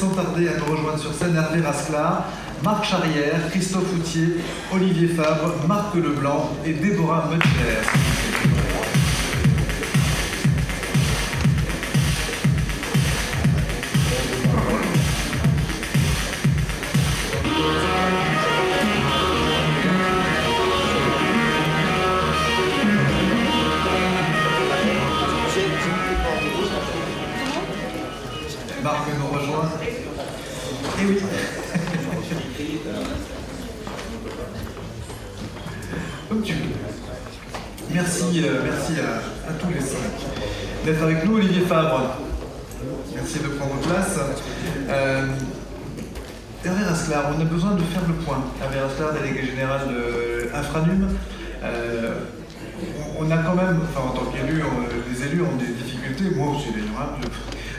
sans tarder à nous rejoindre sur scène Hervé Rasclar, Marc Charrière, Christophe Houtier, Olivier Fabre, Marc Leblanc et Déborah Meutcher. Marc nous rejoint. Et oui. Comme tu veux. Merci à tous les cinq d'être avec nous. Olivier Fabre, merci de prendre place. Hervé Rasclar, on a besoin de faire le point. Hervé Rasclar, délégué général de Infranum. On a quand même, enfin en tant qu'élus, les élus ont des difficultés, moi aussi d'ailleurs,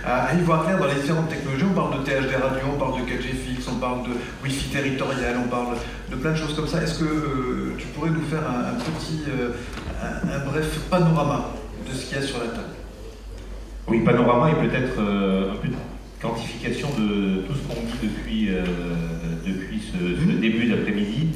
à y voir clair dans les différentes technologies. On parle de THD radio, on parle de 4G fixe, on parle de Wi-Fi territorial, on parle de plein de choses comme ça. Est-ce que tu pourrais nous faire un bref panorama de ce qu'il y a sur la table? Oui, panorama et peut-être un peu de quantification de tout ce qu'on dit depuis ce début d'après-midi.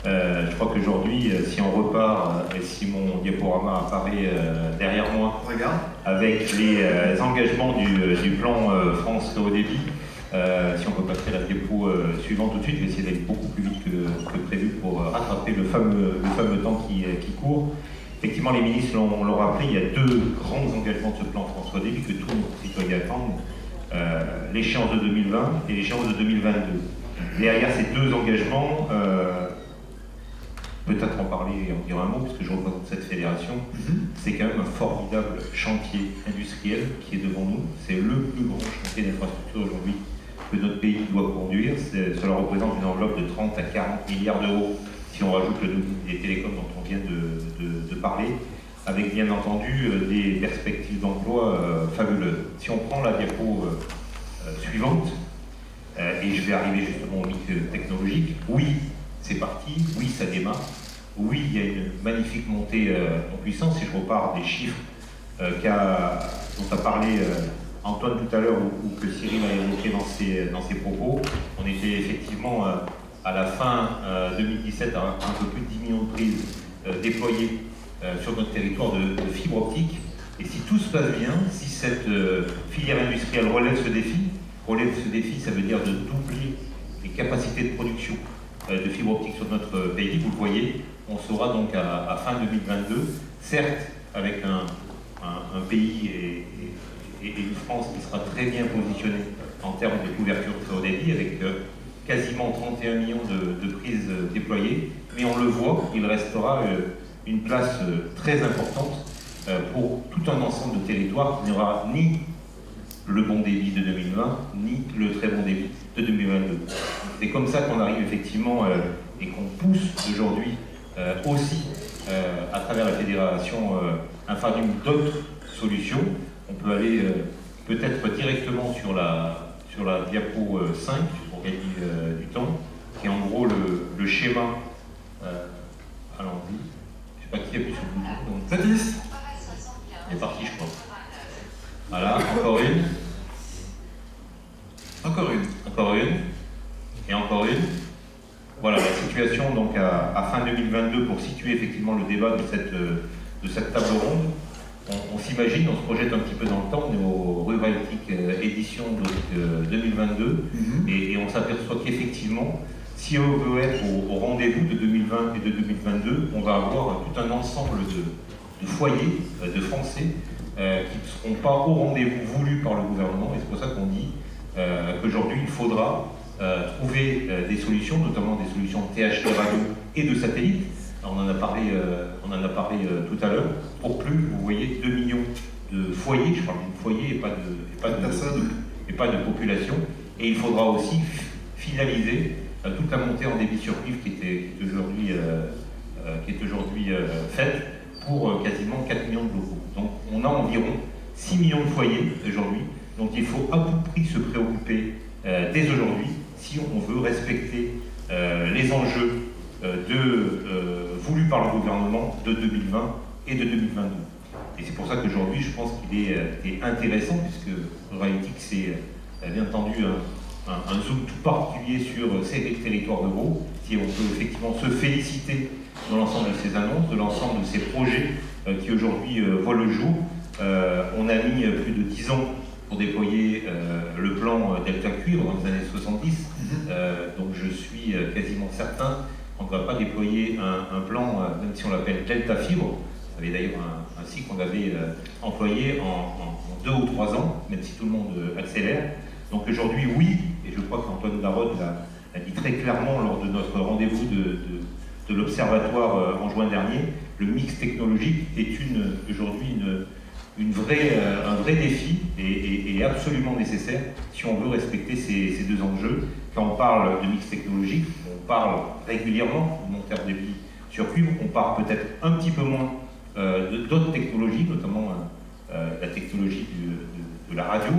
Je crois qu'aujourd'hui, si on repart, et si mon diaporama apparaît derrière moi, regarde, avec les engagements du plan France Très Haut Débit, si on peut passer la diapo suivante tout de suite, je vais essayer d'aller beaucoup plus vite que prévu pour rattraper le fameux temps qui court. Effectivement, les ministres l'ont rappelé, il y a deux grands engagements de ce plan France Très Haut Débit que tous nos citoyens attendent, l'échéance de 2020 et l'échéance de 2022. Derrière ces deux engagements, peut-être en parler et en dire un mot, puisque je représente cette fédération, c'est quand même un formidable chantier industriel qui est devant nous. C'est le plus grand chantier d'infrastructure aujourd'hui que notre pays doit conduire. Cela représente une enveloppe de 30 à 40 milliards d'euros, si on rajoute le domaine des télécoms dont on vient de parler, avec bien entendu des perspectives d'emploi fabuleuses. Si on prend la diapo suivante, et je vais arriver justement au mix technologique, oui, c'est parti, oui, ça démarre, oui, il y a une magnifique montée en puissance. Si je repars des chiffres dont a parlé Antoine tout à l'heure ou que Cyril a évoqué dans ses propos, on était effectivement à la fin 2017 à un peu plus de 10 millions de prises déployées sur notre territoire de fibre optique. Et si tout se passe bien, si cette filière industrielle relève ce défi, ça veut dire de doubler les capacités de production de fibre optique sur notre pays. Vous le voyez, on sera donc à fin 2022, certes avec un pays et une France qui sera très bien positionnée en termes de couverture très haut débit, avec quasiment 31 millions de prises déployées, mais on le voit, il restera une place très importante pour tout un ensemble de territoires qui n'aura ni le bon débit de 2020, ni le très bon débit de 2022. C'est comme ça qu'on arrive effectivement et qu'on pousse aujourd'hui aussi à travers la fédération Infranum d'autres solutions. On peut aller peut-être directement sur la diapo 5 pour gagner du temps, qui est en gros le schéma. Allons-y. Je ne sais pas qui appuie sur le bouton. Baptiste, il est parti, je crois. Voilà, encore une. Encore une. Et encore une. Voilà la situation donc à fin 2022 pour situer effectivement le débat de cette table ronde. On s'imagine, on se projette un petit peu dans le temps, on est au Ruraltique édition 2022 et on s'aperçoit qu'effectivement, si on veut être au rendez-vous de 2020 et de 2022, on va avoir tout un ensemble de foyers, de Français qui ne seront pas au rendez-vous voulu par le gouvernement, et c'est pour ça qu'on dit qu'aujourd'hui il faudra trouver des solutions, notamment des solutions de THD radio et de satellite. Alors, on en a parlé tout à l'heure. Pour plus, vous voyez 2 millions de foyers, je parle de foyers et pas de population. Et il faudra aussi finaliser toute la montée en débit sur cuivre qui est aujourd'hui faite pour quasiment 4 millions de locaux. Donc on a environ 6 millions de foyers aujourd'hui. Donc il faut à tout prix se préoccuper dès aujourd'hui si on veut respecter les enjeux voulus par le gouvernement de 2020 et de 2022. Et c'est pour ça qu'aujourd'hui, je pense qu'il est intéressant, puisque Ruraltique, c'est bien entendu un zoom tout particulier sur ces territoires ruraux, si on peut effectivement se féliciter de l'ensemble de ces annonces, de l'ensemble de ces projets qui aujourd'hui voient le jour. On a mis plus de 10 ans pour déployer le plan Delta Cuivre dans les années 70, donc je suis quasiment certain qu'on ne va pas déployer un plan, même si on l'appelle Delta Fibre. C'était d'ailleurs un cycle qu'on avait employé en 2 ou 3 ans, même si tout le monde accélère. Donc aujourd'hui, oui, et je crois qu'Antoine Darod l'a dit très clairement lors de notre rendez-vous de l'Observatoire en juin dernier, le mix technologique est aujourd'hui un vrai défi et absolument nécessaire si on veut respecter ces deux enjeux. Quand on parle de mix technologique, on parle régulièrement de montée en débit sur cuivre, on parle peut-être un petit peu moins d'autres technologies, notamment la technologie de la radio,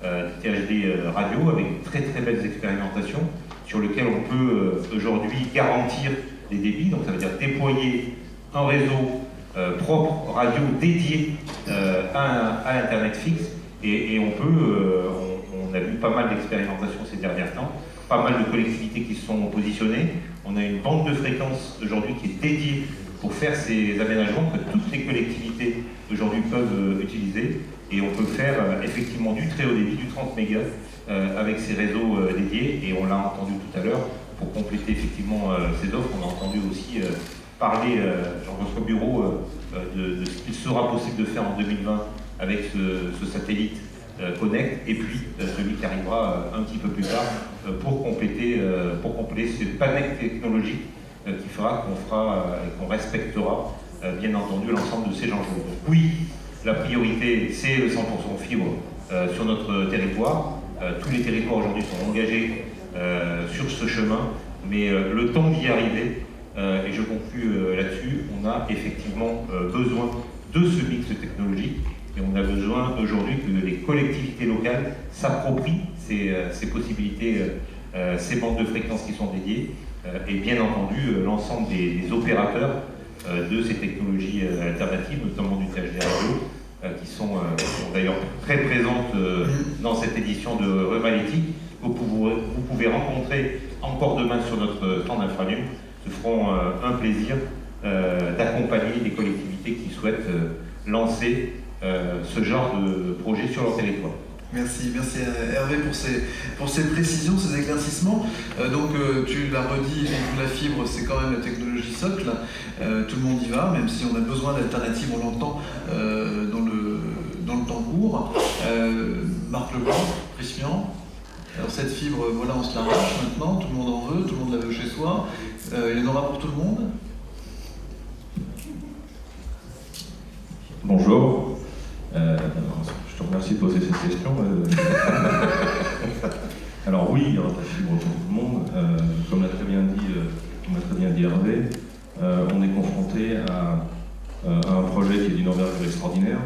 du THD radio, avec très très belles expérimentations sur lesquelles on peut aujourd'hui garantir des débits, donc ça veut dire déployer un réseau propre radio dédié à l'Internet fixe, et on a vu pas mal d'expérimentations ces derniers temps, pas mal de collectivités qui se sont positionnées. On a une bande de fréquences aujourd'hui qui est dédiée pour faire ces aménagements que toutes les collectivités aujourd'hui peuvent utiliser, et on peut faire effectivement du très haut débit, du 30 mégas avec ces réseaux dédiés, et on l'a entendu tout à l'heure, pour compléter effectivement ces offres, on a entendu aussi parler dans votre bureau de ce qu'il sera possible de faire en 2020 avec ce satellite Connect, et puis celui qui arrivera un petit peu plus tard pour compléter ce panel technologique qui fera qu'on respectera bien entendu l'ensemble de ces enjeux. Donc oui, la priorité c'est le 100% fibre sur notre territoire. Tous les territoires aujourd'hui sont engagés sur ce chemin, mais le temps d'y arriver, et je conclus là-dessus, on a effectivement besoin de ce mix technologique, et on a besoin aujourd'hui que les collectivités locales s'approprient ces possibilités, ces bandes de fréquences qui sont dédiées, et bien entendu l'ensemble des opérateurs de ces technologies alternatives, notamment du THD radio, qui sont d'ailleurs très présentes dans cette édition de Remalétique. Vous pouvez rencontrer encore demain sur notre stand d'Infranum. Ce feront un plaisir d'accompagner les collectivités qui souhaitent lancer ce genre de projet sur leur territoire. Merci Hervé pour ces précisions, ces éclaircissements. Donc tu l'as redit, la fibre c'est quand même la technologie socle, tout le monde y va, même si on a besoin d'alternatives, on l'entend dans le temps court. Marc Leblanc, Christian, alors cette fibre, voilà, on se l'arrache maintenant, tout le monde en veut, tout le monde la veut chez soi, il y en aura pour tout le monde. Bonjour. Je te remercie de poser cette question. Alors oui, il y aura de la fibre pour tout le monde. Comme l'a très bien dit Hervé, on est confronté à un projet qui est d'une envergure extraordinaire,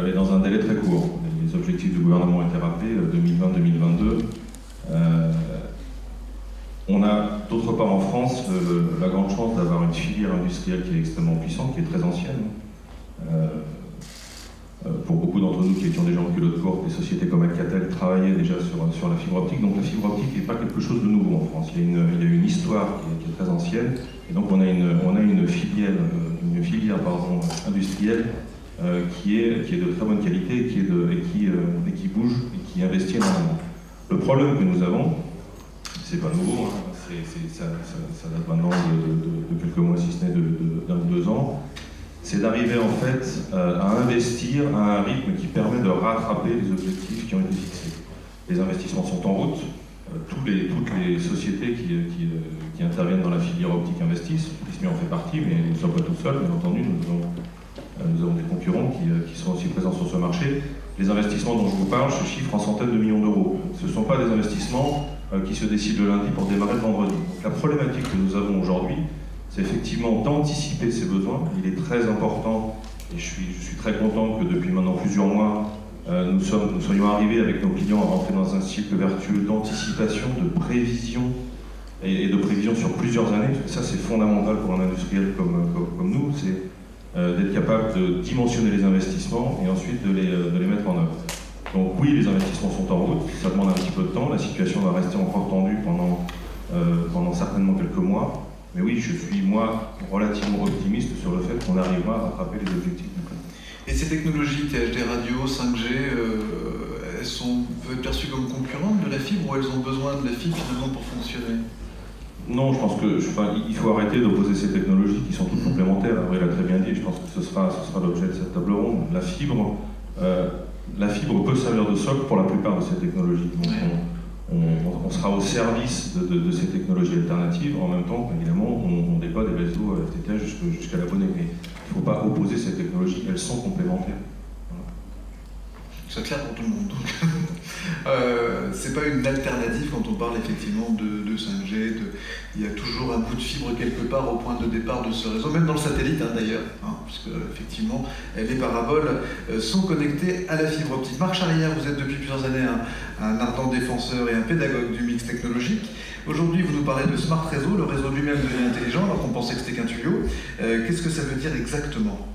et dans un délai très court. Les objectifs du gouvernement ont été rappelés, 2020-2022. On a d'autre part en France la grande chance d'avoir une filière industrielle qui est extrêmement puissante, qui est très ancienne. Pour beaucoup d'entre nous qui étions déjà en culotte courte, des sociétés comme Alcatel travaillaient déjà sur la fibre optique. Donc la fibre optique n'est pas quelque chose de nouveau en France. Il y a une histoire qui est très ancienne. Et donc on a une filière industrielle qui est de très bonne qualité et qui bouge et qui investit énormément. Le problème que nous avons, c'est pas nouveau, hein, ça date maintenant de quelques mois, si ce n'est d'un ou 2 ans, c'est d'arriver en fait à investir à un rythme qui permet de rattraper les objectifs qui ont été fixés. Les investissements sont en route, toutes les sociétés qui interviennent dans la filière optique investissent, Prismi en fait partie, mais nous ne sommes pas tout seuls, bien entendu, nous avons des concurrents qui sont aussi présents sur ce marché. Les investissements dont je vous parle se chiffrent en centaines de millions d'euros. Ce ne sont pas des investissements qui se décident le lundi pour démarrer le vendredi. Donc, la problématique que nous avons aujourd'hui, c'est effectivement d'anticiper ces besoins. Il est très important, et je suis très content que depuis maintenant plusieurs mois, nous soyons arrivés avec nos clients à rentrer dans un cycle vertueux d'anticipation, de prévision, et de prévision sur plusieurs années, parce que ça c'est fondamental pour un industriel comme nous, c'est d'être capable de dimensionner les investissements et ensuite de les mettre en œuvre. Donc oui, les investissements sont en route, ça demande un petit peu de temps, la situation va rester encore tendue pendant certainement quelques mois, mais oui, je suis moi relativement optimiste sur le fait qu'on arrivera à rattraper les objectifs du plan. Et ces technologies THD radio, 5G, elles peuvent être perçues comme concurrentes de la fibre ou elles ont besoin de la fibre finalement pour fonctionner? Non, je pense qu'il faut arrêter d'opposer ces technologies qui sont toutes complémentaires. Avril l'a très bien dit, je pense que ce sera l'objet de cette table ronde. La fibre peut servir de socle pour la plupart de ces technologies. Donc on sera au service de ces technologies alternatives, en même temps qu'évidemment on déploie des réseaux FTTH jusqu'à l'abonné. Mais il ne faut pas opposer ces technologies, elles sont complémentaires. C'est clair pour tout le monde. C'est pas une alternative quand on parle effectivement de 5G. Il y a toujours un bout de fibre quelque part au point de départ de ce réseau, même dans le satellite d'ailleurs, puisque effectivement les paraboles sont connectées à la fibre optique. Marc Charrière, vous êtes depuis plusieurs années un ardent défenseur et un pédagogue du mix technologique. Aujourd'hui, vous nous parlez de Smart Réseau, le réseau lui-même devient intelligent alors qu'on pensait que c'était qu'un tuyau. Qu'est-ce que ça veut dire exactement?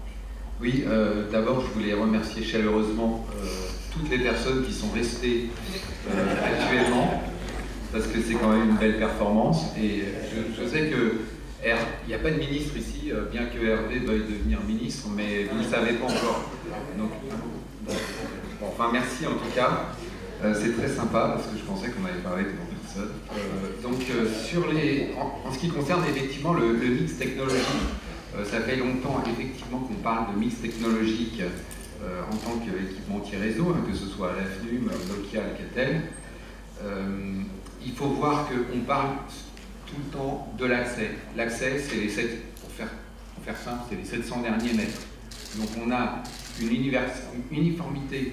Oui, d'abord je voulais remercier chaleureusement toutes les personnes qui sont restées actuellement, parce que c'est quand même une belle performance. Et je sais qu'il n'y a pas de ministre ici, bien que Hervé veuille devenir ministre, mais vous ne le savez pas encore. Donc, enfin merci en tout cas, c'est très sympa, parce que je pensais qu'on avait parlé devant personne. En ce qui concerne effectivement le mix technologique, ça fait longtemps effectivement qu'on parle de mix technologique en tant qu'équipementier réseau, que ce soit à la FNUM, Nokia, Alcatel. Il faut voir qu'on parle tout le temps de l'accès. L'accès, c'est pour faire simple, c'est les 700 derniers mètres. Donc on a une uniformité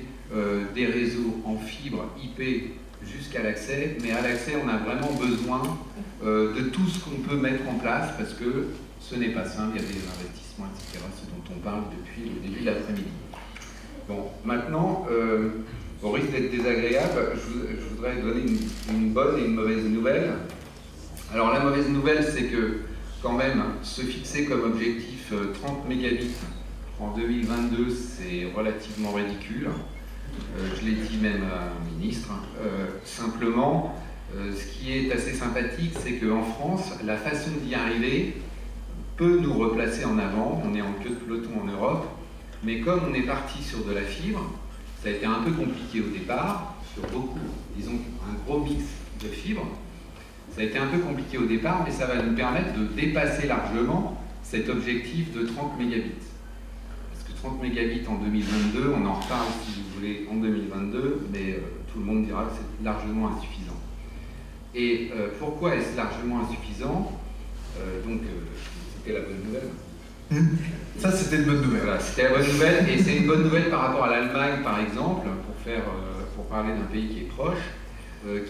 des réseaux en fibre IP jusqu'à l'accès, mais à l'accès, on a vraiment besoin de tout ce qu'on peut mettre en place parce que ce n'est pas simple, il y a des investissements, etc., ce dont on parle depuis le début de l'après-midi. Bon, maintenant, au risque d'être désagréable, je voudrais donner une bonne et une mauvaise nouvelle. Alors la mauvaise nouvelle, c'est que quand même, se fixer comme objectif 30 mégabits en 2022, c'est relativement ridicule. Je l'ai dit même à un ministre. Simplement, ce qui est assez sympathique, c'est qu'en France, la façon d'y arriver peut nous replacer en avant. On est en queue de peloton en Europe, mais comme on est parti sur de la fibre, ça a été un peu compliqué au départ, sur beaucoup, disons un gros mix de fibres. Ça a été un peu compliqué au départ, mais ça va nous permettre de dépasser largement cet objectif de 30 mégabits. Parce que 30 mégabits en 2022, on en reparle si vous voulez en 2022, mais tout le monde dira que c'est largement insuffisant. Et pourquoi est-ce largement insuffisant? C'était la bonne nouvelle. Ça, c'était une bonne nouvelle. Voilà, c'était la bonne nouvelle, et c'est une bonne nouvelle par rapport à l'Allemagne, par exemple, pour parler d'un pays qui est proche,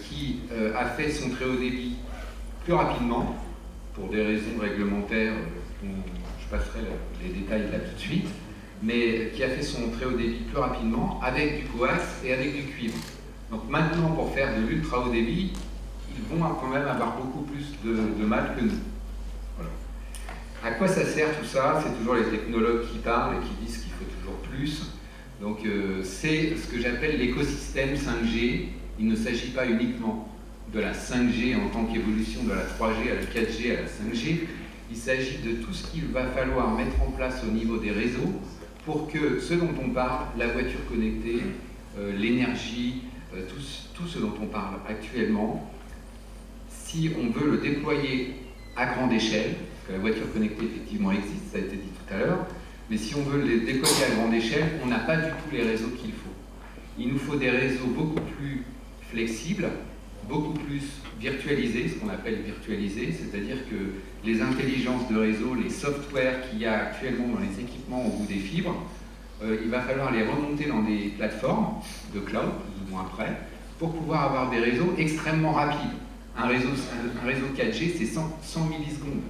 qui a fait son très haut débit plus rapidement, pour des raisons réglementaires dont je passerai les détails là tout de suite, mais qui a fait son très haut débit plus rapidement avec du coax et avec du cuivre. Donc maintenant, pour faire de l'ultra haut débit, ils vont quand même avoir beaucoup plus de mal que nous. Voilà. À quoi ça sert tout ça? C'est toujours les technologues qui parlent et qui disent qu'il faut toujours plus. Donc c'est ce que j'appelle l'écosystème 5G. Il ne s'agit pas uniquement de la 5G en tant qu'évolution de la 3G à la 4G à la 5G. Il s'agit de tout ce qu'il va falloir mettre en place au niveau des réseaux pour que ce dont on parle, la voiture connectée, l'énergie, tout ce dont on parle actuellement, si on veut le déployer à grande échelle, parce que la voiture connectée effectivement existe, ça a été dit tout à l'heure, mais si on veut le déployer à grande échelle, on n'a pas du tout les réseaux qu'il faut. Il nous faut des réseaux beaucoup plus flexibles, beaucoup plus virtualisés, ce qu'on appelle virtualisés, c'est-à-dire que les intelligences de réseau, les softwares qu'il y a actuellement dans les équipements au bout des fibres, il va falloir les remonter dans des plateformes de cloud, plus ou moins près, pour pouvoir avoir des réseaux extrêmement rapides. Un réseau 4G, c'est 100 millisecondes.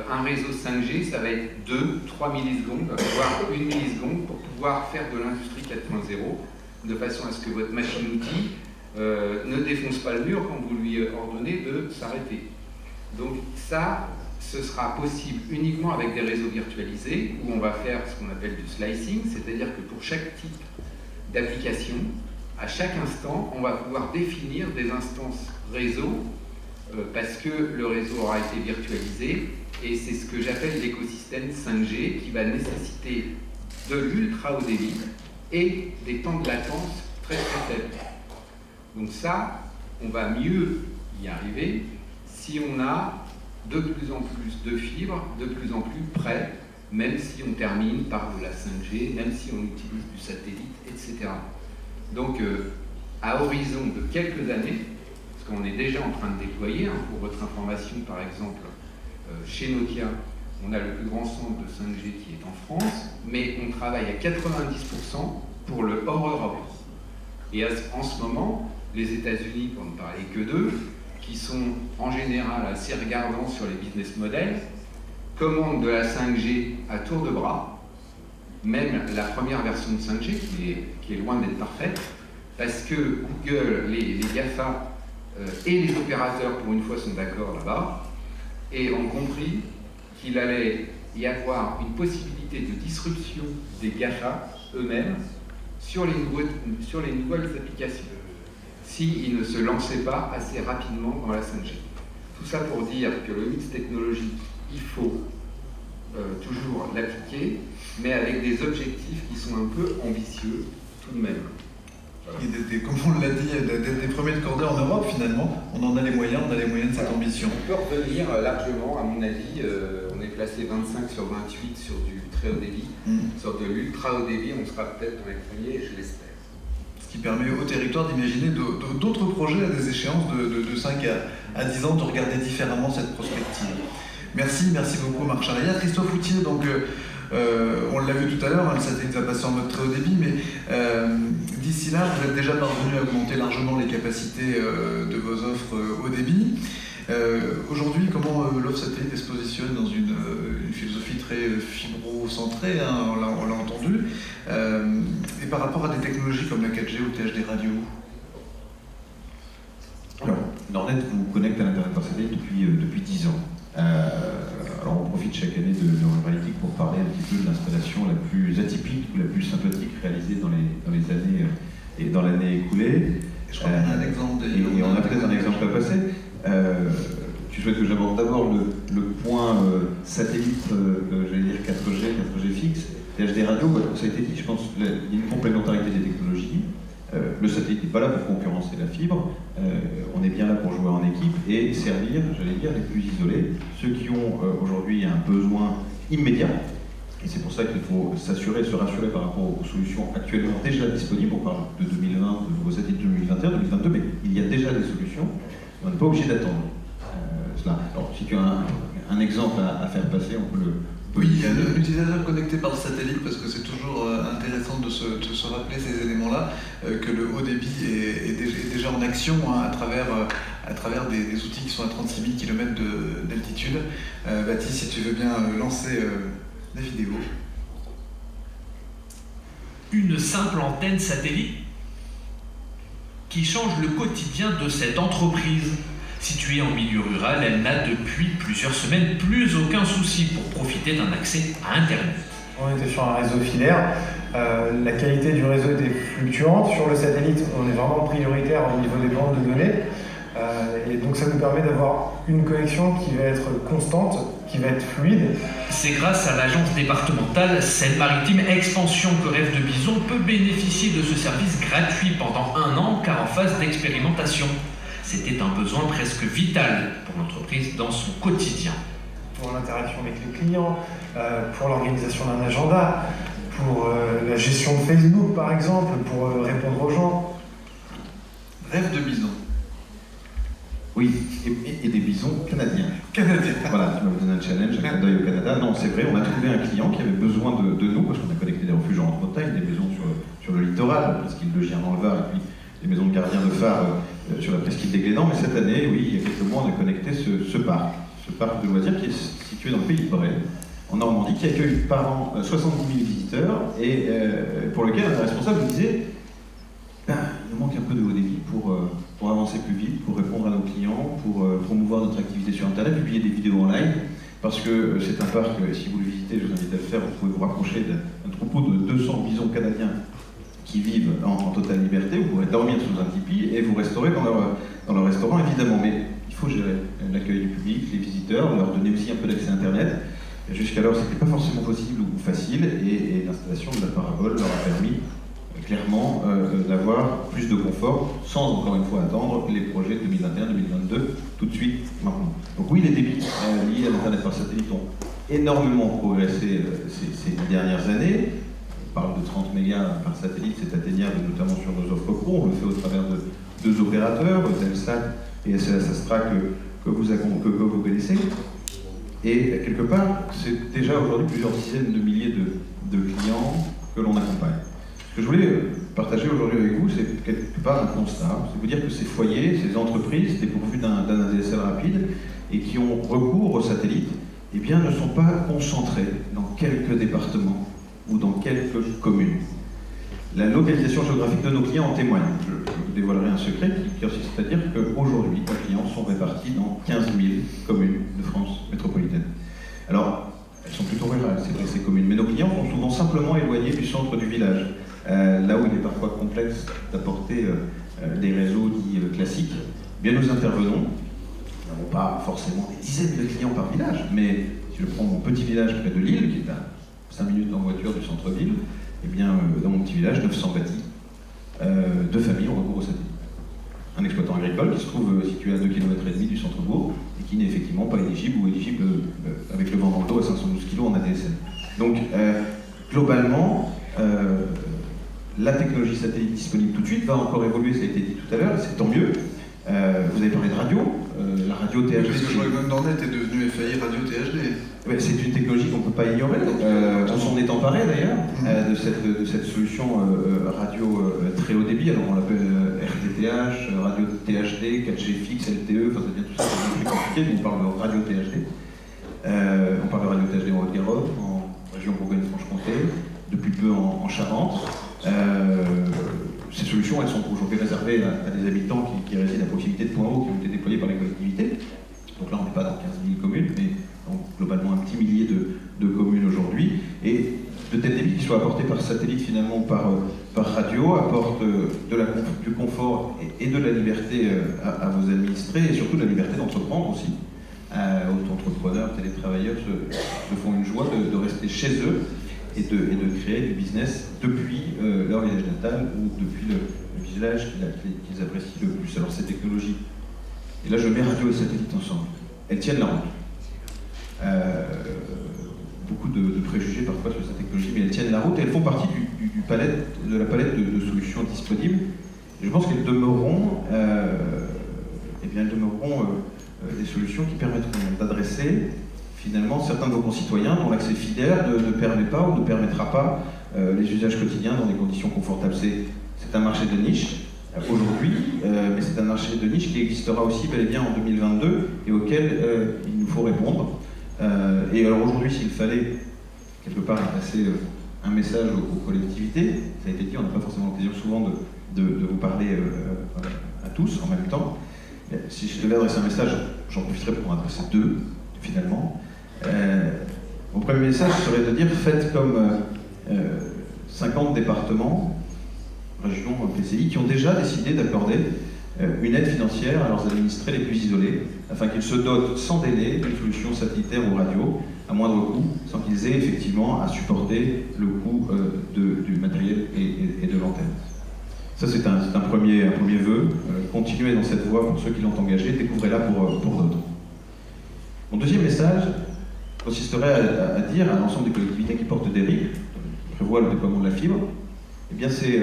Un réseau 5G, ça va être 2-3 millisecondes, voire 1 milliseconde, pour pouvoir faire de l'industrie 4.0, de façon à ce que votre machine-outil ne défonce pas le mur quand vous lui ordonnez de s'arrêter. Donc ça, ce sera possible uniquement avec des réseaux virtualisés, où on va faire ce qu'on appelle du slicing, c'est-à-dire que pour chaque type d'application. À chaque instant, on va pouvoir définir des instances réseau parce que le réseau aura été virtualisé, et c'est ce que j'appelle l'écosystème 5G qui va nécessiter de l'ultra haut débit et des temps de latence très très faibles. Donc ça, on va mieux y arriver si on a de plus en plus de fibres, de plus en plus près, même si on termine par de la 5G, même si on utilise du satellite, etc. Donc à horizon de quelques années, parce qu'on est déjà en train de déployer, pour votre information par exemple, chez Nokia, on a le plus grand centre de 5G qui est en France, mais on travaille à 90% pour le hors Europe. Et en ce moment, les États-Unis, pour ne parler que d'eux, qui sont en général assez regardants sur les business models, commandent de la 5G à tour de bras, même la première version de 5G qui est loin d'être parfaite, parce que Google, les GAFA et les opérateurs, pour une fois, sont d'accord là-bas, et ont compris qu'il allait y avoir une possibilité de disruption des GAFA eux-mêmes sur les nouvelles applications, s'ils ne se lançaient pas assez rapidement dans la 5G. Tout ça pour dire que le mix technologique, il faut toujours l'appliquer, mais avec des objectifs qui sont un peu ambitieux tout de même. Et comme on l'a dit, d'être des premiers de cordée en Europe, finalement, on en a les moyens, de cette ambition. On peut revenir largement, à mon avis, on est placé 25 sur 28 sur du très haut débit. Sur de l'ultra haut débit, on sera peut-être dans les premiers, je l'espère. Ce qui permet au territoire d'imaginer d'autres projets à des échéances de 5 à 10 ans, de regarder différemment cette prospective. Merci beaucoup Marc Charrière. Christophe Houtier, donc on l'a vu tout à l'heure, le satellite va passer en mode très haut débit, mais d'ici là, vous êtes déjà parvenu à augmenter largement les capacités de vos offres haut débit. Aujourd'hui, comment l'offre satellite se positionne dans une philosophie très fibro-centrée, on l'a entendu, et par rapport à des technologies comme la 4G ou le THD radio? Alors, Nordnet vous connecte à l'Internet par satellite depuis 10 ans. Alors on profite chaque année de Ruralitique pour parler un petit peu de l'installation la plus atypique ou la plus sympathique réalisée dans les années et dans l'année écoulée. Je crois qu'on a un exemple. Et on a peut-être un exemple à passer. Tu souhaites que j'aborde d'abord le point satellite, j'allais dire 4G fixe, THD radio, ça a été dit, je pense, il y a une complémentarité des technologies. Le satellite n'est pas là pour concurrencer la fibre, on est bien là pour jouer en équipe et servir, j'allais dire, les plus isolés, ceux qui ont aujourd'hui un besoin immédiat. Et c'est pour ça qu'il faut s'assurer, se rassurer par rapport aux solutions actuellement déjà disponibles. On parle de 2020, de nouveaux satellites de 2021, 2022, mais il y a déjà des solutions. On n'est pas obligé d'attendre cela. Alors, si tu as un exemple à faire passer, on peut le... Oui, il y a l'utilisateur connecté par le satellite, parce que c'est toujours intéressant de se rappeler ces éléments-là, que le haut débit est déjà en action à travers des outils qui sont à 36 000 km d'altitude. Baptiste, si tu veux bien lancer la vidéo. Une simple antenne satellite qui change le quotidien de cette entreprise. Située en milieu rural, elle n'a depuis plusieurs semaines plus aucun souci pour profiter d'un accès à Internet. On était sur un réseau filaire, la qualité du réseau était fluctuante. Sur le satellite, on est vraiment prioritaire au niveau des bandes de données. Et donc ça nous permet d'avoir une connexion qui va être constante, qui va être fluide. C'est grâce à l'agence départementale Seine-Maritime Expansion que Rêve de Bison peut bénéficier de ce service gratuit pendant 1 an, car en phase d'expérimentation. C'était un besoin presque vital pour l'entreprise dans son quotidien. Pour l'interaction avec les clients, pour l'organisation d'un agenda, pour la gestion de Facebook par exemple, pour répondre aux gens. Rêve de Bison. Oui, et des bisons canadiens. Canadiens. Voilà, tu m'as donné un challenge, un d'œil au Canada. Non, c'est vrai, on a trouvé un client qui avait besoin de nous, parce qu'on a connecté des refuges en Haute-Bretagne, des maisons sur le littoral, la presqu'île de Gien dans le Var, et puis des maisons de gardiens de phare sur la presqu'île des Glénans. Mais cette année, oui, il y a quelques mois, on a connecté ce parc de loisirs qui est situé dans le pays de Bray, en Normandie, qui accueille par an 70 000 visiteurs, et pour lequel un responsable nous disait il nous manque un peu de haut débit pour avancer plus vite, pour répondre à nos clients, pour promouvoir notre activité sur Internet, publier des vidéos en live, parce que c'est un parc, si vous le visitez, je vous invite à le faire, vous pouvez vous rapprocher d'un troupeau de 200 bisons canadiens qui vivent en totale liberté. Vous pourrez dormir sous un tipi et vous restaurer dans leur restaurant, évidemment. Mais il faut gérer l'accueil du public, les visiteurs, leur donner aussi un peu d'accès à Internet. Jusqu'alors, ce n'était pas forcément possible ou facile, et l'installation de la parabole leur a permis clairement d'avoir plus de confort, sans encore une fois attendre les projets de 2021-2022 tout de suite maintenant. Donc oui, les débits liés à l'Internet par satellite ont énormément progressé ces 10 dernières années. On parle de 30 mégas par satellite, c'est atteignable notamment sur nos offres pro. On le fait au travers de 2 opérateurs, Telsat et SES Astra que vous connaissez. Et quelque part, c'est déjà aujourd'hui plusieurs dizaines de milliers de clients que l'on accompagne. Ce que je voulais partager aujourd'hui avec vous, c'est quelque part un constat. C'est vous dire que ces foyers, ces entreprises dépourvues d'un ADSL rapide et qui ont recours aux satellites, eh bien, ne sont pas concentrés dans quelques départements ou dans quelques communes. La localisation géographique de nos clients en témoigne. Je vous dévoilerai un secret qui consiste à dire qu'aujourd'hui, nos clients sont répartis dans 15 000 communes de France métropolitaine. Alors, elles sont plutôt rurales, c'est vrai, ces communes, mais nos clients sont souvent simplement éloignés du centre du village, là où il est parfois complexe d'apporter des réseaux dits classiques. Bien, nous intervenons. Nous n'avons pas forcément des dizaines de clients par village, mais si je prends mon petit village près de Lille, qui est à 5 minutes en voiture du centre-ville, eh bien, dans mon petit village, 900 bâtis, 2 familles ont recours au satellite. Un exploitant agricole qui se trouve situé à 2,5 km du centre-bourg et qui n'est effectivement pas éligible ou éligible avec le vent dans le dos à 512 kg en ADSL. Donc, globalement, la technologie satellite disponible tout de suite va encore évoluer, ça a été dit tout à l'heure, c'est tant mieux. Vous avez parlé de radio, la radio THD. Parce que Joël Dornet est devenu FAI Radio THD. Ouais, c'est une technologie qu'on ne peut pas ignorer. On s'en est emparé d'ailleurs de cette solution radio très haut débit. Alors on l'appelle RTTH, radio THD, 4G fixe, LTE, enfin ça devient tout ça, c'est plus compliqué, mais on parle de radio THD. On parle de radio THD en Haute-Garonne, en région Bourgogne-Franche-Comté, depuis peu en Charente. Ces solutions, elles sont aujourd'hui réservées à des habitants qui résident à proximité de points hauts qui ont été déployés par les collectivités. Donc là, on n'est pas dans 15 000 communes, mais donc, globalement un petit millier de communes aujourd'hui. Et de tels débits qui soient apportés par satellite, finalement, par radio, apportent du confort et de la liberté à vos administrés, et surtout de la liberté d'entreprendre aussi. Auto-entrepreneurs, télétravailleurs se font une joie de rester chez eux et de créer du business depuis leur village natal ou depuis le village qu'ils apprécient le plus. Alors ces technologies, et là je mets radio et satellite ensemble, elles tiennent la route. Beaucoup de préjugés parfois sur cette technologie, mais elles tiennent la route et elles font partie de la palette de solutions disponibles. Et je pense qu'elles demeureront, des solutions qui permettront d'adresser finalement certains de vos concitoyens dont l'accès filaire ne permet pas ou ne permettra pas les usages quotidiens dans des conditions confortables. C'est un marché de niche aujourd'hui, mais c'est un marché de niche qui existera aussi bel et bien en 2022 et auquel il nous faut répondre. Et alors aujourd'hui, s'il fallait quelque part passer un message aux collectivités, ça a été dit, on n'a pas forcément l'occasion souvent de vous parler à tous en même temps. Si je devais adresser un message, j'en profiterai pour en adresser 2 finalement. Mon premier message serait de dire faites comme 50 départements, régions, PCI, qui ont déjà décidé d'accorder une aide financière à leurs administrés les plus isolés, afin qu'ils se dotent sans délai d'une solution satellitaire ou radio à moindre coût, sans qu'ils aient effectivement à supporter le coût du matériel et de l'antenne. Ça c'est un premier vœu. Continuez dans cette voie pour ceux qui l'ont engagé, découvrez-la pour d'autres. Mon deuxième message consisterait à dire à l'ensemble des collectivités qui portent des RIP, qui prévoient le déploiement de la fibre, eh bien c'est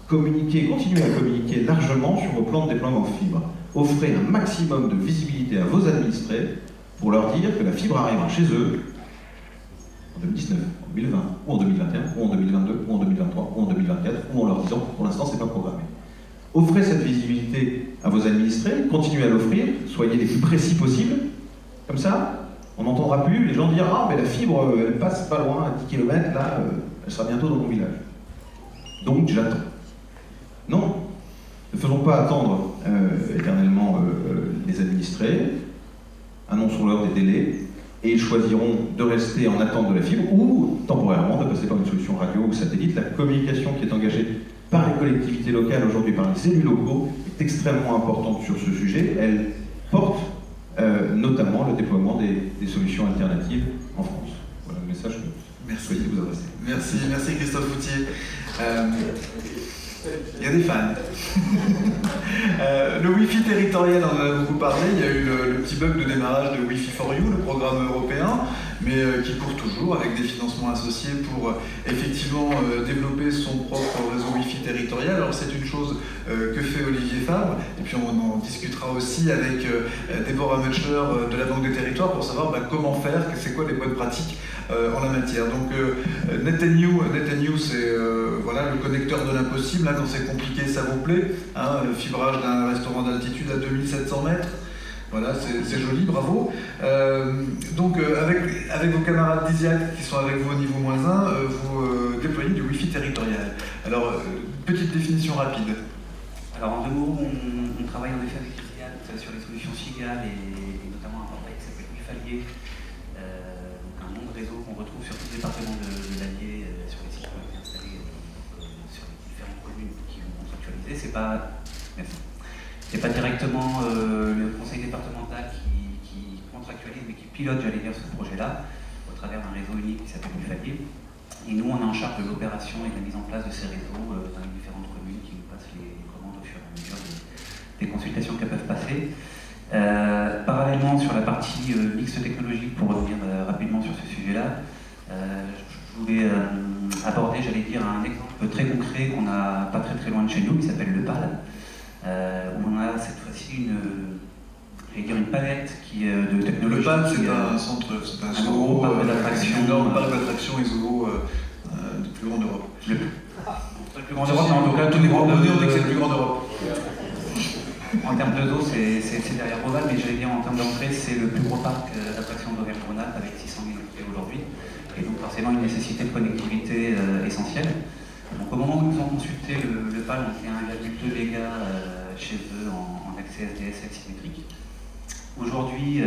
continuer à communiquer largement sur vos plans de déploiement fibre. Offrez un maximum de visibilité à vos administrés pour leur dire que la fibre arrivera chez eux en 2019, en 2020, ou en 2021, ou en 2022, ou en 2023, ou en 2024, ou en leur disant pour l'instant c'est pas programmé. Offrez cette visibilité à vos administrés, continuez à l'offrir, soyez les plus précis possibles. Comme ça, on n'entendra plus les gens dire « Ah, mais la fibre, elle passe pas loin, à 10 km, là, elle sera bientôt dans mon village. Donc, j'attends. » Non, ne faisons pas attendre éternellement les administrés, annonçons-leur des délais, et ils choisiront de rester en attente de la fibre ou temporairement de passer par une solution radio ou satellite. La communication qui est engagée par les collectivités locales, aujourd'hui par les élus locaux, est extrêmement importante sur ce sujet. Elle porte notamment le déploiement des solutions alternatives en France. Voilà le message que je souhaitais vous adresser. Merci Christophe Foutier. Il y a des fans. Le Wi-Fi territorial, on en a beaucoup parlé. Il y a eu le petit bug de démarrage de Wi-Fi for You, le programme européen, mais qui court toujours avec des financements associés pour effectivement développer son propre réseau Wi-Fi territorial. Alors c'est une chose que fait Olivier Fabre, et puis on en discutera aussi avec Deborah Mutchler de la Banque des Territoires pour savoir comment faire, c'est quoi les bonnes pratiques en la matière. Donc Net & New, c'est voilà, le connecteur de l'impossible. Quand c'est compliqué, ça vous plaît. Le fibrage d'un restaurant d'altitude à 2700 mètres. Voilà, c'est joli, bravo. Donc avec vos camarades d'ISIAC qui sont avec vous au niveau -1, vous déployez du Wi-Fi territorial. Alors, petite définition rapide. Alors en 2 mots, on travaille en effet avec ISIAC sur les solutions SIGAL et notamment un portail qui s'appelle Wifalier, un nom de réseau qu'on retrouve sur tous les départements de l'Allier, sur les sites qui ont été installés sur les différentes communes qui vont contractualiser. C'est pas directement le conseil départemental qui contractualise, mais qui pilote, j'allais dire, ce projet-là, au travers d'un réseau unique qui s'appelle Wifalier. Et nous, on est en charge de l'opération et de la mise en place de ces réseaux dans les différentes communes qui nous passent les commandes au fur et à mesure des consultations qu'elles peuvent passer. Parallèlement, sur la partie mixte technologique, pour revenir rapidement sur ce sujet-là, je voulais aborder, j'allais dire, un exemple très concret qu'on a pas très loin de chez nous, qui s'appelle le PAL, où on a cette fois-ci une palette de technologies. Le PAL, c'est un centre, c'est un gros parc d'attractions, énorme parc d'attractions et zoo le plus grand d'Europe. Le plus grand d'Europe, en tout cas, tous les grands on dit que c'est le plus grand d'Europe. En termes de dos, c'est derrière Roval, mais j'allais dire en termes d'entrée, c'est le plus gros parc d'attractions d'Auvergne-Rhône-Alpes avec 600 000 entrées aujourd'hui. Et donc forcément une nécessité de connectivité essentielle. Donc au moment où ils ont consulté le PAL, on fait 1,2 mégas chez eux en accès SDSL symétrique. Aujourd'hui,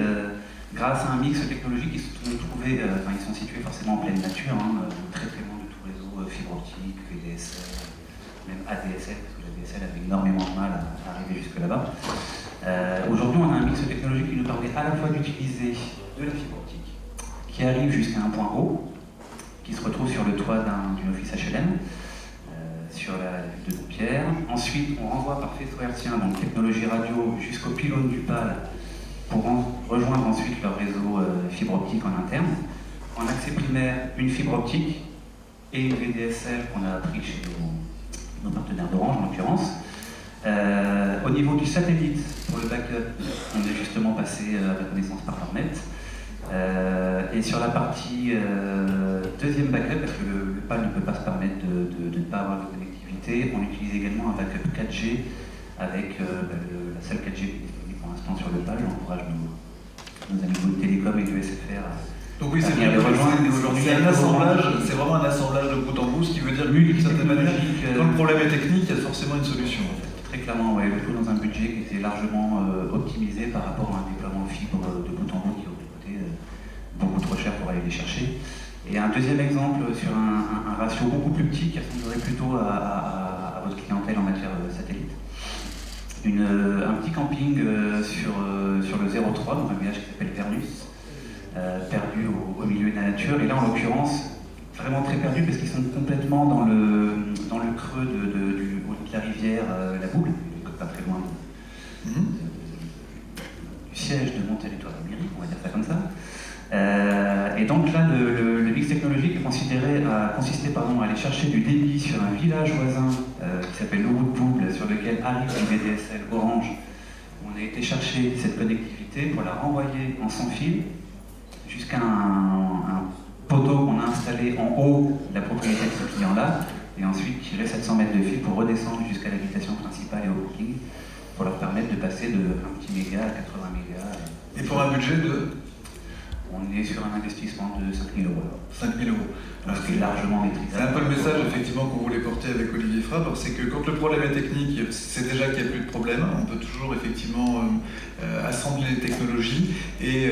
grâce à un mix technologique, ils sont situés forcément en pleine nature, très loin de tout réseau fibre optique, VDSL, même ADSL, parce que la DSL avait énormément de mal à arriver jusque là-bas. Aujourd'hui, on a un mix technologique qui nous permet à la fois d'utiliser de la fibre optique, qui arrive jusqu'à un point haut, qui se retrouve sur le toit d'une office HLM, sur la ville de Dompierre. Ensuite, on renvoie par faisceau hertzien, donc technologie radio, jusqu'au pylône du PAL, pour rejoindre ensuite leur réseau fibre optique en interne. En accès primaire, une fibre optique et une VDSL qu'on a appris chez nos partenaires d'Orange en l'occurrence. Au niveau du satellite, pour le backup, on est justement passé à la connaissance par Hornet. Et sur la partie deuxième backup, parce que le PAL ne peut pas se permettre de ne pas avoir de connectivité, on utilise également un backup 4G avec la seule 4G qui est disponible pour l'instant sur le PAL. J'encourage nos amis de Télécom et de SFR. Donc oui, c'est vraiment un assemblage de bout en bout, ce qui veut dire que d'une certaine manière, quand le problème est technique, il y a forcément une solution. En fait. Très clairement, oui, le tout dans un budget qui était largement optimisé par rapport à un déploiement fibre de bout en bout qui aurait coûté beaucoup trop cher pour aller les chercher. Et un deuxième exemple sur un ratio beaucoup plus petit qui ressemblerait plutôt à votre clientèle en matière de satellite. Un petit camping sur le 03, donc un village qui s'appelle Vernus, perdu au milieu de la nature. Et là, en l'occurrence, vraiment très perdu parce qu'ils sont complètement dans le creux de la rivière La Bougle, pas très loin du siège de mon territoire numérique, on va dire ça comme ça. Et donc là, le mix technologique consistait à aller chercher du débit sur un village voisin qui s'appelle Le Roux de Bougle, sur lequel arrive une VDSL Orange. On a été chercher cette connectivité pour la renvoyer en sans fil jusqu'à un poteau qu'on a installé en haut de la propriété de ce client-là, et ensuite tirer 700 mètres de fil pour redescendre jusqu'à l'habitation principale et au booking, pour leur permettre de passer de 1 petit méga à 80 mégas. Et pour un budget de On On est sur un investissement de 5 000 euros. 5 000 euros. Alors, ce qui est largement maîtrisable. C'est un peu le message effectivement qu'on voulait porter avec Olivier Fabre, c'est que quand le problème est technique, c'est déjà qu'il n'y a plus de problème. On peut toujours effectivement assembler les technologies et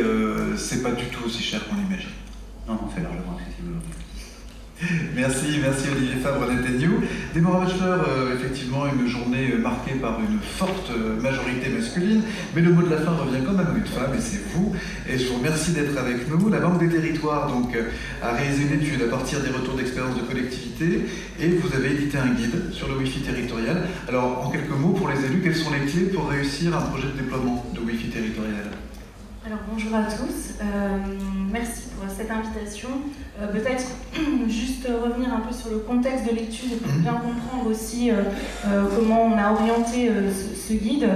c'est pas du tout aussi cher qu'on l'imagine. Non, c'est largement accessible aujourd'hui. Merci Olivier Fabre d'Intenio. Déborah Bachelor, effectivement une journée marquée par une forte majorité masculine, mais le mot de la fin revient quand même à une femme, et c'est vous. Et je vous remercie d'être avec nous. La Banque des Territoires donc, a réalisé une étude à partir des retours d'expérience de collectivités, et vous avez édité un guide sur le Wi-Fi territorial. Alors, en quelques mots, pour les élus, quelles sont les clés pour réussir un projet de déploiement de Wi-Fi territorial ? Alors bonjour à tous, merci pour cette invitation. Peut-être juste revenir un peu sur le contexte de l'étude pour bien comprendre aussi comment on a orienté ce guide.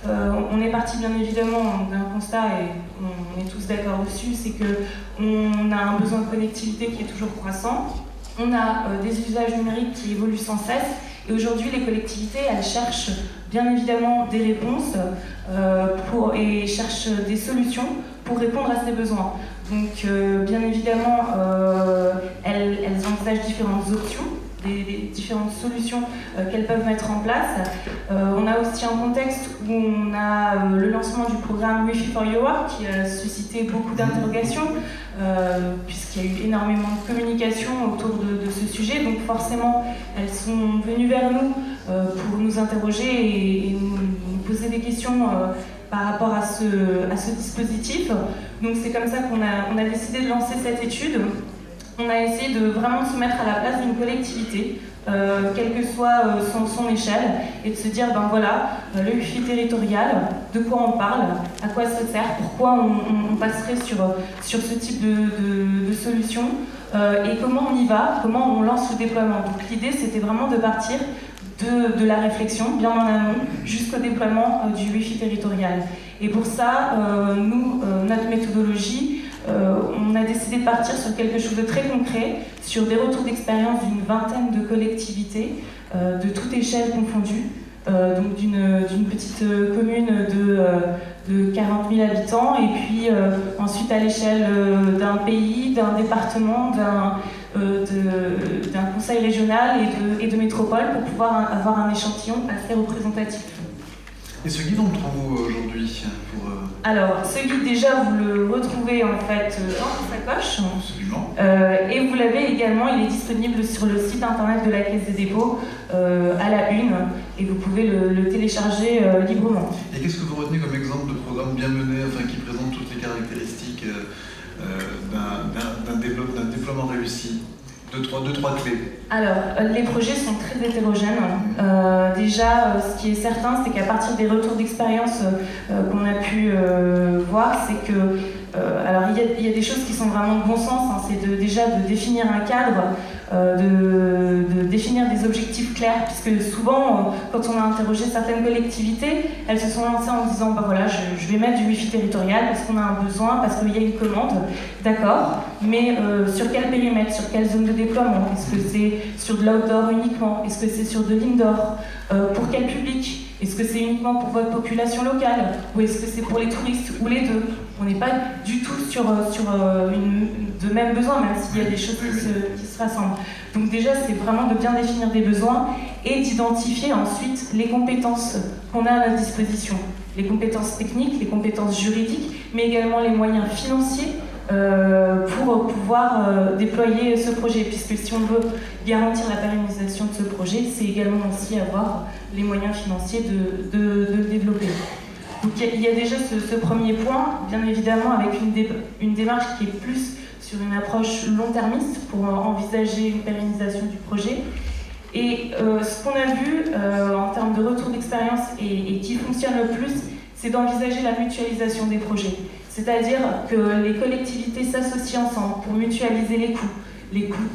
On est parti bien évidemment d'un constat, et on est tous d'accord dessus, c'est qu'on a un besoin de connectivité qui est toujours croissant. On a des usages numériques qui évoluent sans cesse. Et aujourd'hui, les collectivités, elles cherchent bien évidemment des réponses et cherchent des solutions pour répondre à ces besoins. Donc, bien évidemment, elles envisagent différentes options, des différentes solutions qu'elles peuvent mettre en place. On a aussi un contexte où on a le lancement du programme Wi-Fi for Europe qui a suscité beaucoup d'interrogations, puisqu'il y a eu énormément de communication autour de ce sujet. Donc forcément, elles sont venues vers nous pour nous interroger et nous poser des questions par rapport à ce dispositif. Donc c'est comme ça qu'on a décidé de lancer cette étude. On a essayé de vraiment se mettre à la place d'une collectivité, quelle que soit son échelle, et de se dire, ben voilà, le Wi-Fi territorial, de quoi on parle, à quoi ça sert, pourquoi on passerait sur ce type de solution, et comment on y va, comment on lance le déploiement. Donc l'idée, c'était vraiment de partir de la réflexion, bien en amont, jusqu'au déploiement du Wi-Fi territorial. Et pour ça, notre méthodologie, on a décidé de partir sur quelque chose de très concret, sur des retours d'expérience d'une vingtaine de collectivités, de toute échelle confondue, donc d'une petite commune de 40 000 habitants, et puis ensuite à l'échelle d'un pays, d'un département, d'un conseil régional et de métropole, pour pouvoir avoir un échantillon assez représentatif. Et ce guide, on le trouve aujourd'hui Alors, ce guide, déjà, vous le retrouvez en fait dans la sacoche. Absolument. Et vous l'avez également, il est disponible sur le site internet de la Caisse des dépôts, à la une, et vous pouvez le télécharger librement. Et qu'est-ce que vous retenez comme exemple de programme bien mené, enfin, qui présente toutes les caractéristiques d'un déploiement réussi? Deux, trois clés. Alors, les projets sont très hétérogènes. Déjà, ce qui est certain, c'est qu'à partir des retours d'expérience qu'on a pu voir, c'est que alors il y a des choses qui sont vraiment de bon sens, hein. C'est déjà de définir un cadre, de définir des objectifs clairs, puisque souvent, quand on a interrogé certaines collectivités, elles se sont lancées en disant, bah voilà, je vais mettre du Wi-Fi territorial parce qu'on a un besoin, parce qu'il y a une commande, d'accord, mais sur quel périmètre, sur quelle zone de déploiement? Est-ce que c'est sur de l'outdoor uniquement? Est-ce que c'est sur de l'indoor? Pour quel public? Est-ce que c'est uniquement pour votre population locale? Ou est-ce que c'est pour les touristes? Ou les deux? On n'est pas du tout sur de même besoin, même s'il y a des choses qui se rassemblent. Donc déjà, c'est vraiment de bien définir des besoins et d'identifier ensuite les compétences qu'on a à notre disposition. Les compétences techniques, les compétences juridiques, mais également les moyens financiers pour pouvoir déployer ce projet, puisque si on veut garantir la pérennisation de ce projet, c'est également aussi avoir les moyens financiers de le développer. Donc il y a déjà ce premier point, bien évidemment avec une démarche qui est plus sur une approche long-termiste pour envisager une pérennisation du projet. Et ce qu'on a vu en termes de retour d'expérience et qui fonctionne le plus, c'est d'envisager la mutualisation des projets. C'est-à-dire que les collectivités s'associent ensemble pour mutualiser les coûts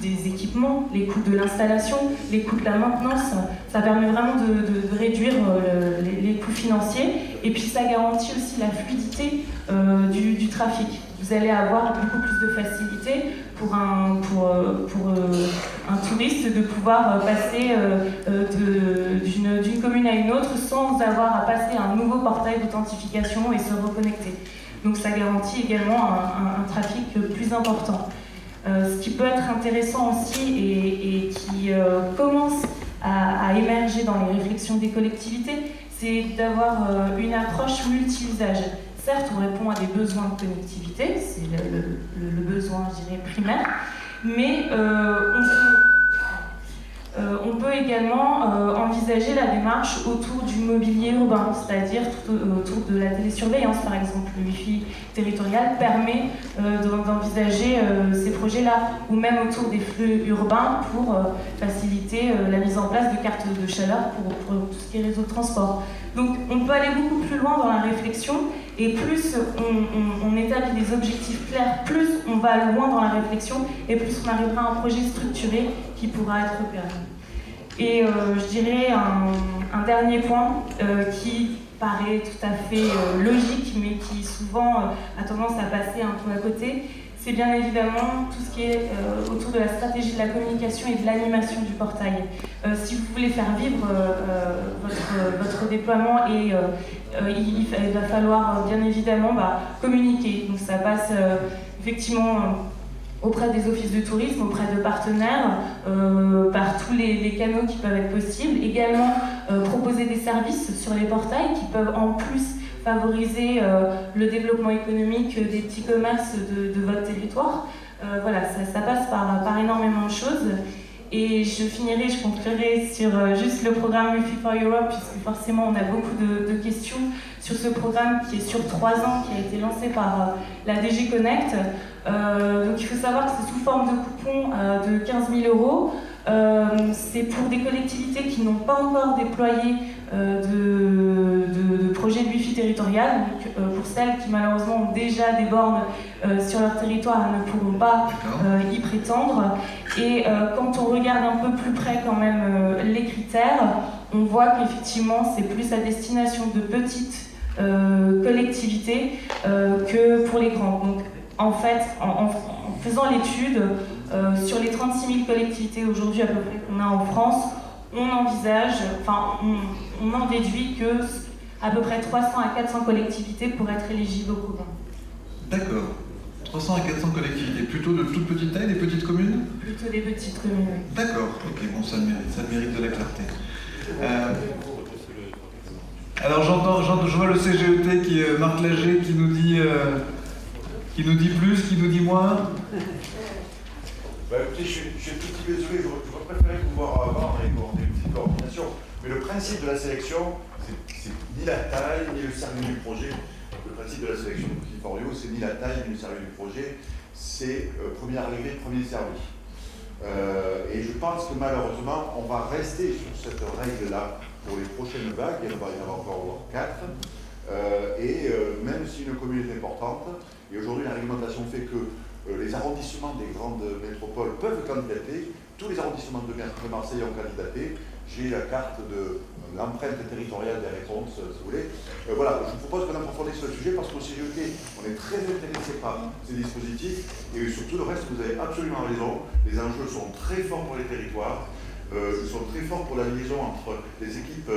des équipements, les coûts de l'installation, les coûts de la maintenance. Ça permet vraiment de réduire les coûts financiers, et puis ça garantit aussi la fluidité du trafic. Vous allez avoir beaucoup plus de facilité pour un touriste de pouvoir passer d'une commune à une autre sans avoir à passer un nouveau portail d'authentification et se reconnecter. Donc ça garantit également un trafic plus important. Ce qui peut être intéressant aussi et qui commence à émerger dans les réflexions des collectivités, c'est d'avoir une approche multi-usage. Certes, on répond à des besoins de connectivité, c'est le besoin, je dirais, primaire, mais on peut également envisager la démarche autour du mobilier urbain, c'est-à-dire autour de la télésurveillance, par exemple. Le Wi-Fi territorial permet d'envisager ces projets-là, ou même autour des flux urbains pour faciliter la mise en place de cartes de chaleur pour tout ce qui est réseau de transport. Donc on peut aller beaucoup plus loin dans la réflexion, et plus on établit des objectifs clairs, plus on va loin dans la réflexion, et plus on arrivera à un projet structuré qui pourra être pérenne. Et je dirais un dernier point qui paraît tout à fait logique, mais qui souvent a tendance à passer un peu à côté, c'est bien évidemment tout ce qui est autour de la stratégie de la communication et de l'animation du portail. Si vous voulez faire vivre votre déploiement, il va falloir bien évidemment communiquer. Donc ça passe effectivement auprès des offices de tourisme, auprès de partenaires, par tous les canaux qui peuvent être possibles. Également proposer des services sur les portails qui peuvent en plus favoriser le développement économique des petits commerces de votre territoire. Voilà, ça passe par énormément de choses. Et je conclurai sur juste le programme Wi-Fi for Europe, puisque forcément on a beaucoup de questions sur ce programme qui est sur 3 ans, qui a été lancé par la DG Connect. Donc il faut savoir que c'est sous forme de coupon de 15 000 €. C'est pour des collectivités qui n'ont pas encore déployé de projet de Wi-Fi territorial. Donc pour celles qui malheureusement ont déjà des bornes sur leur territoire, elles ne pourront pas y prétendre. Et quand on regarde un peu plus près quand même les critères, on voit qu'effectivement c'est plus à destination de petites collectivités que pour les grandes. Donc en fait, en faisant l'étude, sur les 36 000 collectivités aujourd'hui à peu près qu'on a en France, on envisage, on en déduit que à peu près 300 à 400 collectivités pourraient être éligibles au programme. D'accord. 300 à 400 collectivités, plutôt de toute petite taille, des petites communes? Plutôt des petites communes, oui. D'accord, ok, bon, ça mérite de la clarté. Alors je vois le CGET Marc Lager qui nous dit plus, qui nous dit moins. Écoutez, je suis un petit peu désolé, j'aurais préféré pouvoir avoir des petites coordinations, mais le principe de la sélection, c'est ni la taille, ni le sérieux du projet. Le principe de la sélection de Wifi4You, c'est ni la taille, ni le sérieux du projet, c'est premier arrivé, premier servi. Et je pense que malheureusement, on va rester sur cette règle-là pour les prochaines vagues, il va y en avoir encore 4. Même si une commune est importante, et aujourd'hui la réglementation fait que les arrondissements des grandes métropoles peuvent candidater, tous les arrondissements de Marseille ont candidaté. J'ai la carte de l'empreinte territoriale des réponses, si vous voulez. Voilà, je vous propose qu'on approfondisse ce sujet parce qu'au CGET, on est très intéressé par ces dispositifs et surtout le reste, vous avez absolument raison. Les enjeux sont très forts pour les territoires. Ils sont très forts pour la liaison entre les équipes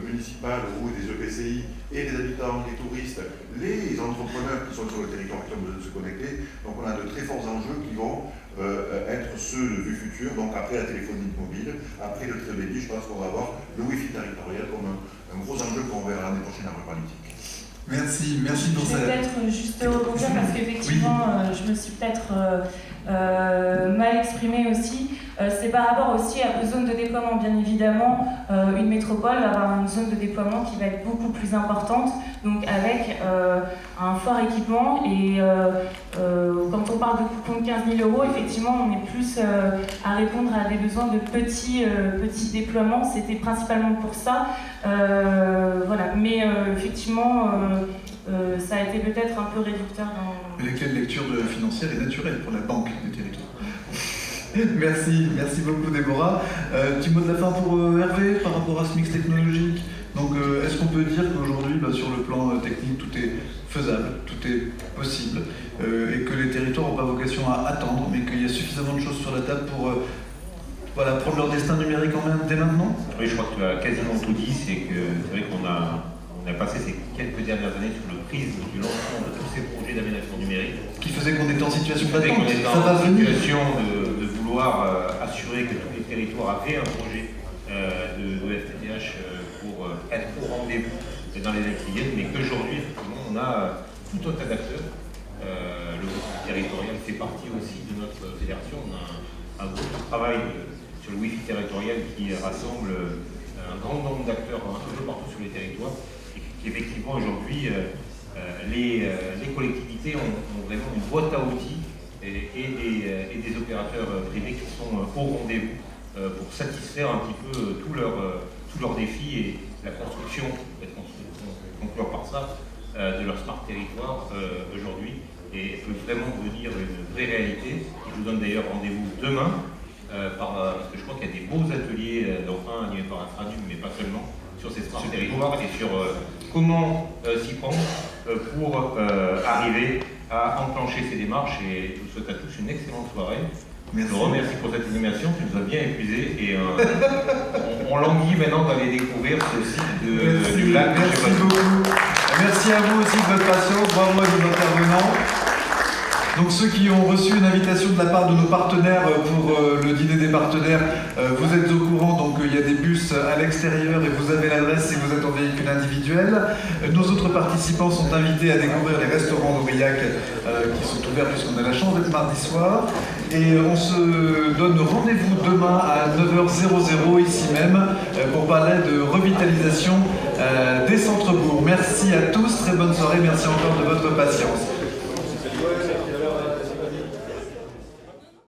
municipales ou des EPCI et les habitants, les touristes, les entrepreneurs qui sont sur le territoire qui ont besoin de se connecter. Donc on a de très forts enjeux qui vont être ceux du futur. Donc après la téléphonie mobile, après le très haut débit, je pense qu'on va avoir le Wi-Fi territorial comme un gros enjeu qu'on verra l'année prochaine à Rue Politique. Merci pour ça. Je vais peut-être juste rebondir parce qu'effectivement, je me suis peut-être mal exprimée aussi. C'est par rapport aussi aux zones de déploiement. Bien évidemment, une métropole va avoir une zone de déploiement qui va être beaucoup plus importante, donc avec un fort équipement. Et quand on parle de coupons de 15 000 €, effectivement, on est plus à répondre à des besoins de petits déploiements. C'était principalement pour ça. Voilà. Mais effectivement, ça a été peut-être un peu réducteur dans... Les clés de lecture financière est naturelle pour la banque des territoires. Merci beaucoup Déborah. Petit mot de la fin pour Hervé par rapport à ce mix technologique. Donc est-ce qu'on peut dire qu'aujourd'hui, sur le plan technique, tout est faisable, tout est possible, et que les territoires n'ont pas vocation à attendre, mais qu'il y a suffisamment de choses sur la table pour prendre leur destin numérique en main dès maintenant? Oui, je crois que tu as quasiment tout dit. C'est vrai qu'on a On a passé ces quelques dernières années sous le prisme du lancement de tous ces projets d'aménagement numérique. Qui faisait qu'on était en situation Qu'on d'attente. était Ça va en venir. situation de vouloir assurer que tous les territoires avaient un projet de FTTH pour être au rendez-vous dans les années qui viennent, mais qu'aujourd'hui, effectivement, on a tout un tas d'acteurs. Le groupe territorial fait partie aussi de notre fédération. On a un groupe de travail sur le Wi-Fi territorial qui rassemble un grand nombre d'acteurs un peu partout sur les territoires et qui effectivement aujourd'hui les collectivités ont vraiment une boîte à outils et des opérateurs privés qui sont au rendez-vous pour satisfaire un petit peu tous leurs défis et la construction, peut-être conclure par ça, de leur smart territoire aujourd'hui et peut vraiment devenir une vraie réalité. Je vous donne d'ailleurs rendez-vous demain parce que je crois qu'il y a des beaux ateliers, dont un animé par Infranum, mais pas seulement, sur ces smart territoires et sur comment s'y prendre pour arriver à enclencher ces démarches. Et je vous souhaite à tous une excellente soirée. Merci. Je vous remercie pour cette animation qui nous a bien épuisés et on languit maintenant d'aller découvrir ce site du lac. Merci beaucoup. Merci à vous aussi de votre patience, bravo à nos intervenants. Donc ceux qui ont reçu une invitation de la part de nos partenaires pour le dîner des partenaires, vous êtes au courant, donc il y a des bus à l'extérieur et vous avez l'adresse si vous êtes en véhicule individuel. Nos autres participants sont invités à découvrir les restaurants d'Aurillac qui sont ouverts puisqu'on a la chance d'être mardi soir. Et on se donne rendez-vous demain à 9h00 ici même pour parler de revitalisation des centres-bourgs. Merci à tous, très bonne soirée, merci encore de votre patience.